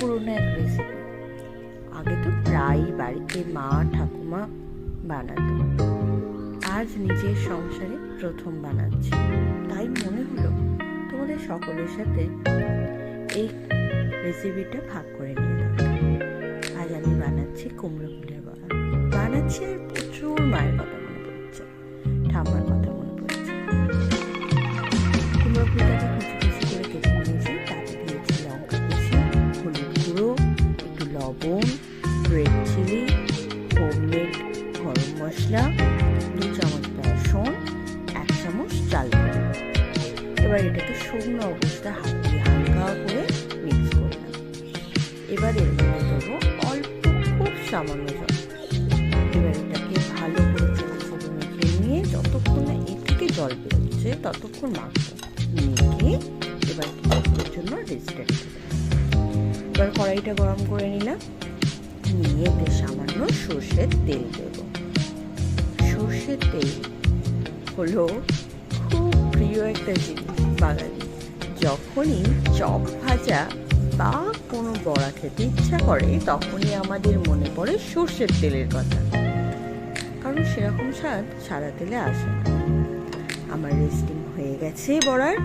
পুরনো এক রেসিপি। আগে তো প্রায়ই বাড়িতে মা ঠাকুমা বানাতো, আজ নিজের সংসারে প্রথম বানাচ্ছি। তাই মনে হলো তোমাদের সকলের সাথে এই রেসিপিটা ভাগ করে নিয়ে দরকার। আজ আমি বানাচ্ছি কুমড়ো ফুলের বড়া। বানাচ্ছি আর প্রচুর মায়ের কথা মনে পড়ছে, ঠাম্মার কথা মনে পড়ছে। কুমড়ো ফুলটাকে কুচি কুচি করে কেটে নিয়েছি, তাতে দিয়েছি লঙ্কা কুচি, হলুদ গুঁড়ো, একটু লবণ, রেড চিলি, হোমমেড গরম মশলা, 2 চামচ বেসন, 1 চামচ চাল গুঁড়ো। এবার এটাকে শুকনো অবস্থা হাত দিয়ে হালকা করে মিক্স করে নেব। এবার এর মধ্যে দেবো অল্প খুব সামান্য জল। এবার এটাকে ভালো করে চেপে মেখে নিয়ে যতক্ষণ না এর থেকে জল বেরোচ্ছে ততক্ষণ মাখবো। মেখে এবার কিছুক্ষণের জন্য রেস্টে রেখে দেবো। এবার কড়াইটা গরম করে নিলাম, নিয়ে এতে সামান্য সর্ষের তেল দেব। সর্ষের তেল হলো খুব প্রিয় একটা জিনিস বাঙালি। যখনই চপ ভাজা বা কোনো বড়া খেতে ইচ্ছা করে তখনই আমাদের মনে পড়ে সর্ষের তেলের কথা, কারণ সেরকম স্বাদ সাদা তেলে আসে না। আমার রেস্টিং হয়ে গেছে বড়ার।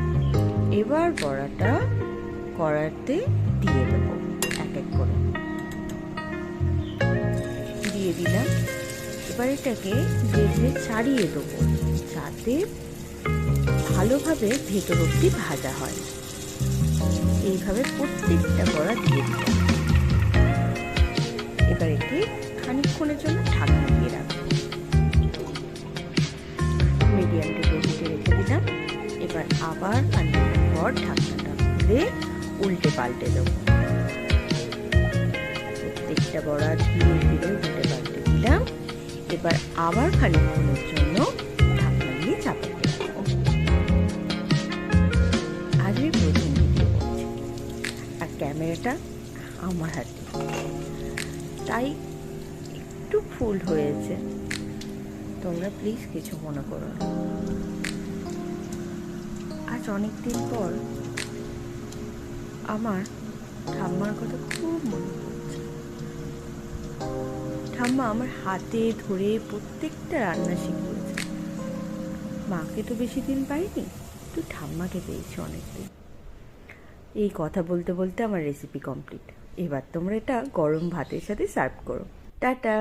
এবার বড়াটা কড়াইতে দিয়ে দেবো এক এক করে। দিয়ে দিলাম। এবার এটাকে ভেজে ছাড়িয়ে দেবো, যাতে ভালোভাবে ভেতর অবধি ভাজা হয়। এইভাবে প্রত্যেকটা বড়া দিয়ে দিলাম। এবার এটি খানিকক্ষণের জন্য ঢাকনা দিয়ে রাখবো। মিডিয়াম টু হিটে রেখে দিলাম। এবার আবার খানিকক্ষণ পর ঢাকনাটা খুলে উল্টে পাল্টে দেবো। প্রত্যেকটা বড়া ধীরে ধীরে উল্টে পাল্টে দিলাম। এবার আবার খানিকক্ষণের জন্য ঢাকনা দিয়ে চাপা দিয়ে রাখবো। আজ আমি প্রথম ভিডিও করছি আর ক্যামেরাটা আমার হাতে, তাই একটু ভুল হয়েছে, তোমরা প্লিজ কিছু মনে করো না। আজ অনেকদিন পর আমার ঠাম্মার কথা খুব মনে পড়ছে। ঠাম্মা আমার হাতে ধরে প্রত্যেকটা রান্না শিখিয়েছে। মাকে তো বেশি দিন পাইনি, তো ঠাম্মাকে পেয়েছি অনেকদিন। এই কথা বলতে বলতে আমার রেসিপি কমপ্লিট। এবার তোমরা এটা গরম ভাতের সাথে সার্ভ করো। টাটা।